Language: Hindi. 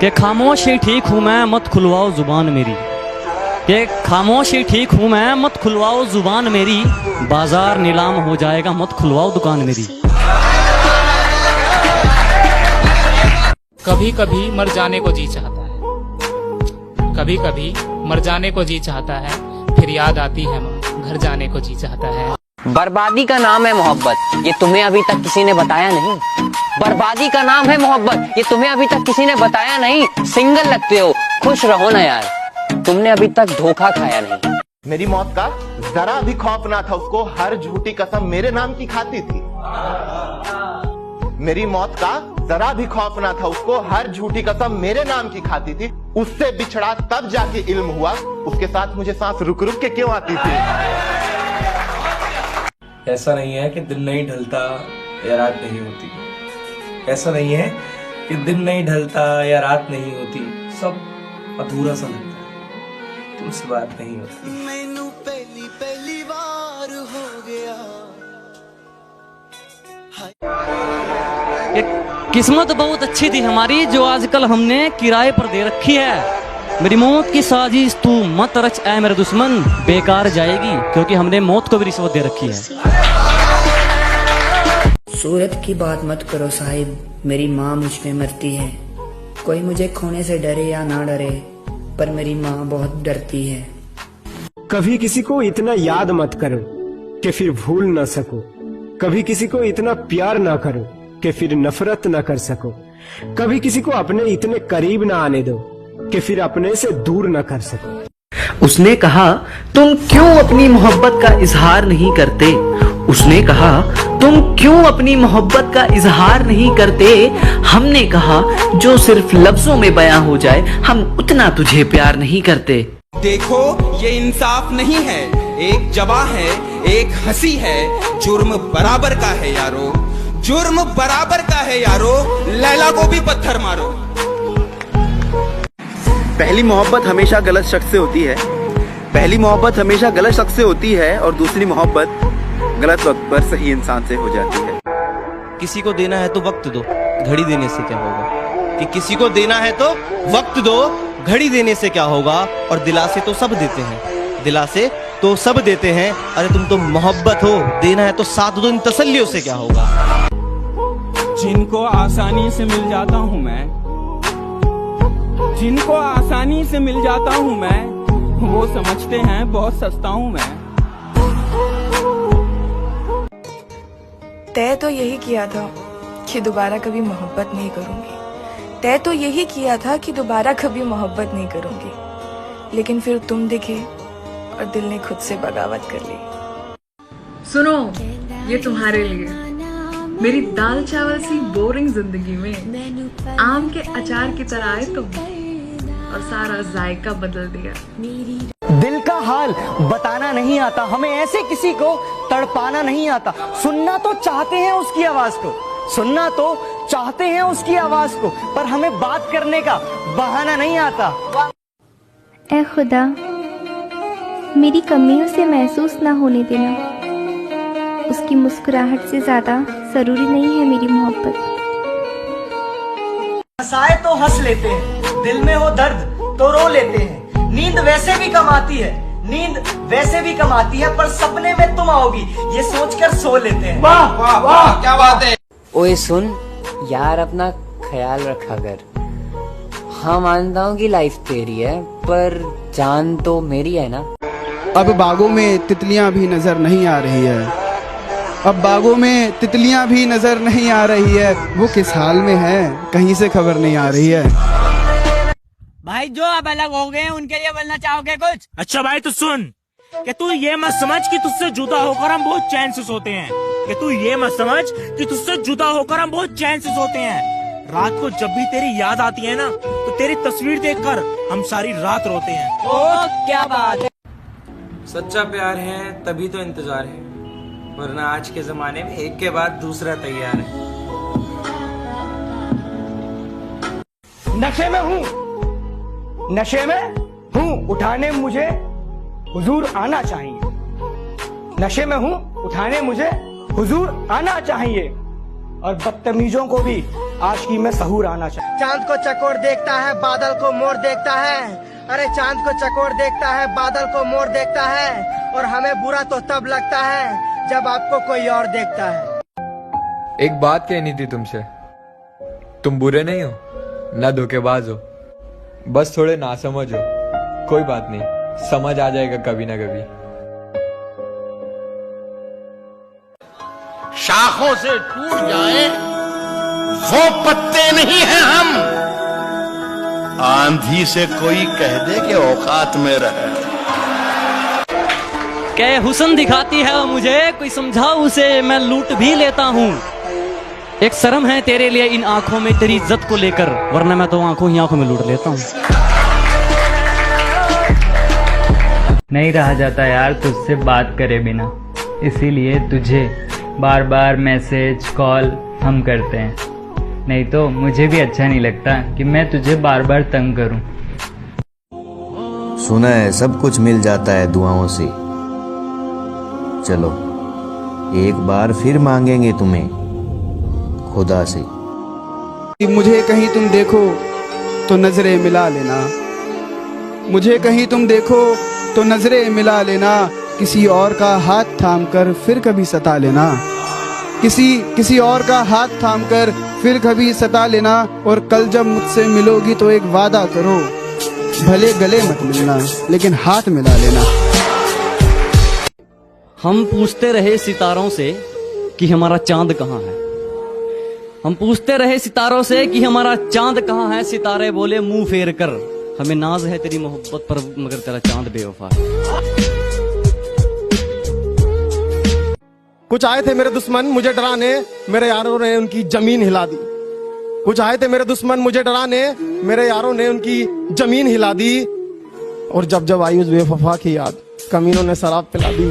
कि खामोश ही ठीक हूँ मैं, मत खुलवाओ जुबान मेरी। कि खामोश ही ठीक हूँ मैं, मत खुलवाओ जुबान मेरी। बाजार नीलाम हो जाएगा, मत खुलवाओ दुकान मेरी। कभी कभी मर जाने को जी चाहता है, कभी कभी मर जाने को जी चाहता है, फिर याद आती है माँ, घर जाने को जी चाहता है। बर्बादी का नाम है मोहब्बत, ये तुम्हें अभी तक किसी ने बताया नहीं। बर्बादी का नाम है मोहब्बत, ये तुम्हें अभी तक किसी ने बताया नहीं। सिंगल लगते हो, खुश रहो ना यार, तुमने अभी तक धोखा खाया नहीं। मेरी मौत का जरा भी खौफ ना था उसको, हर झूठी कसम मेरे नाम की खाती थी। मेरी मौत का जरा भी खौफ ना था उसको, हर झूठी कसम मेरे नाम की खाती थी। उससे बिछड़ा तब जाके इल्म हुआ, उसके साथ मुझे सांस रुक रुक के क्यों आती थी। ऐसा नहीं है कि दिन नहीं ढलता या रात नहीं होती, ऐसा नहीं है कि दिन नहीं ढलता या रात नहीं होती, सब अधूरा सा लगता है, तुमसे बात नहीं होती। मैनू पहली बार हो गया। किस्मत बहुत अच्छी थी हमारी, जो आजकल हमने किराए पर दे रखी है। मेरी मौत की साजिश तू मत रच ऐ मेरे दुश्मन, बेकार जाएगी क्योंकि हमने मौत को भी रिश्वत दे रखी है। सूरत की बात मत करो साहिब, मेरी माँ मुझ पे मरती है। कोई मुझे खोने से डरे या ना डरे, पर मेरी माँ बहुत डरती है। कभी किसी को इतना याद मत करो कि फिर भूल ना सको, कभी किसी को इतना प्यार ना करो कि फिर नफरत ना कर सको, कभी किसी को अपने इतने करीब ना आने दो कि फिर अपने से दूर ना कर सको। उसने कहा तुम क्यों अपनी मोहब्बत का इजहार नहीं करते। उसने कहा तुम क्यों अपनी मोहब्बत का इजहार नहीं करते। हमने कहा जो सिर्फ लफ्जों में बयां हो जाए, हम उतना तुझे प्यार नहीं करते। देखो ये इंसाफ नहीं है, एक जवा है एक हंसी है, जुर्म बराबर का है यारो, जुर्म बराबर का है यारो, लैला को भी पत्थर मारो। पहली मोहब्बत हमेशा गलत शख्स से होती है, पहली मोहब्बत हमेशा गलत शख्स से होती है, और दूसरी मोहब्बत गलत वक्त पर सही इंसान से हो जाती है। किसी को देना है तो वक्त दो, घड़ी देने से क्या होगा। कि किसी को देना है तो वक्त दो, घड़ी देने से क्या होगा। और दिलासे तो सब देते हैं, दिलासे तो सब देते हैं। अरे तुम तो मोहब्बत हो, देना है तो साथ दो, इन तसल्लियों से क्या होगा। जिनको आसानी से मिल जाता हूँ मैं, जिनको आसानी से मिल जाता हूँ मैं, वो समझते हैं बहुत सस्ता हूँ मैं। तय तो यही किया था कि दोबारा कभी मोहब्बत नहीं करूंगी, तय तो यही किया था कि दोबारा कभी मोहब्बत नहीं करूंगी, लेकिन फिर तुम दिखे और दिल ने खुद से बगावत कर ली। सुनो, ये तुम्हारे लिए, मेरी दाल चावल सी बोरिंग जिंदगी में आम के अचार की तरह आए तुम, और सारा जायका बदल दिया। दिल का हाल बताना नहीं आता, हमें ऐसे किसी को तड़पाना नहीं आता। सुनना तो चाहते हैं उसकी आवाज को, सुनना तो चाहते हैं उसकी आवाज को, पर हमें बात करने का बहाना नहीं आता। ऐ खुदा, मेरी कमियों से महसूस ना होने देना। उसकी मुस्कुराहट से ज्यादा जरूरी नहीं है मेरी मोहब्बत। हंसाए तो हंस लेते हैं, दिल में हो दर्द तो रो लेते हैं। नींद वैसे भी कम आती है, नींद वैसे भी कम आती है, पर सपने में तुम आओगी ये सोचकर सो लेते हैं। वाह वाह वाह, क्या बात है। ओए सुन यार, अपना ख्याल रखा कर। हाँ मानता हूँ कि लाइफ तेरी है, पर जान तो मेरी है ना। अब बागों में तितलियां भी नजर नहीं आ रही है, अब बागों में तितलियां भी नजर नहीं आ रही है। वो किस हाल में है कहीं से खबर नहीं आ रही है। भाई जो अब अलग हो गए उनके लिए बोलना चाहोगे कुछ? अच्छा भाई तो सुन, कि तू ये मत समझ कि तुझसे जुदा होकर हम बहुत चैन से सोते हैं, कि तू ये मत समझ कि तुझसे जुदा होकर हम बहुत चैन से सोते हैं। रात को जब भी तेरी याद आती है ना, तो तेरी तस्वीर देखकर हम सारी रात रोते हैं। ओ क्या बात है। सच्चा प्यार है तभी तो इंतजार है, वरना आज के जमाने में एक के बाद दूसरा तैयार है। नशे में हूँ, नशे में हूँ, उठाने मुझे हुजूर आना चाहिए। नशे में हूँ, उठाने मुझे हुजूर आना चाहिए, और बदतमीजों को भी आशिकी में सहूर आना चाहिए। चांद को चकोर देखता है, बादल को मोर देखता है। अरे चांद को चकोर देखता है, बादल को मोर देखता है, और हमें बुरा तो तब लगता है जब आपको कोई और देखता है। एक बात कहनी थी तुमसे, तुम बुरे नहीं हो, ना धोखेबाज हो, बस थोड़े नासमझ हो। कोई बात नहीं, समझ आ जाएगा कभी ना कभी। शाखों से टूट जाए वो पत्ते नहीं हैं हम, आंधी से कोई कह दे कि औकात में रहे। कै हुस्न दिखाती है मुझे, कोई समझाओ उसे, मैं लूट भी लेता हूँ। एक शर्म है तेरे लिए इन आंखों में तेरी इज्जत को लेकर, वरना मैं तो आंखों ही आंखों में लूट लेता हूँ। नहीं रहा जाता यार तुझसे बात करे बिना, इसीलिए तुझे बार बार मैसेज कॉल हम करते हैं। नहीं तो मुझे भी अच्छा नहीं लगता कि मैं तुझे बार बार तंग करूं। सुना है सब कुछ मिल जाता है दुआओं से, चलो एक बार फिर मांगेंगे तुम्हें खुदा से। मुझे कहीं तुम देखो तो नजरें मिला लेना, मुझे कहीं तुम देखो तो नजरें मिला लेना, किसी और का हाथ थामकर फिर कभी सता लेना, किसी और का हाथ थामकर फिर कभी सता लेना। और कल जब मुझसे मिलोगी तो एक वादा करो, भले गले मत मिलना लेकिन हाथ मिला लेना। हम पूछते रहे सितारों से कि हमारा चांद कहाँ है, हम पूछते रहे सितारों से कि हमारा चांद कहाँ है। सितारे बोले मुंह फेर कर, हमें नाज है तेरी मोहब्बत पर मगर तेरा चांद बेवफा है। कुछ आए थे मेरे दुश्मन मुझे डराने, मेरे यारों ने उनकी जमीन हिला दी। कुछ आए थे मेरे दुश्मन मुझे डराने, मेरे यारों ने उनकी जमीन हिला दी। और जब जब आई उस बेवफा की याद, कमीनों ने शराब पिला दी।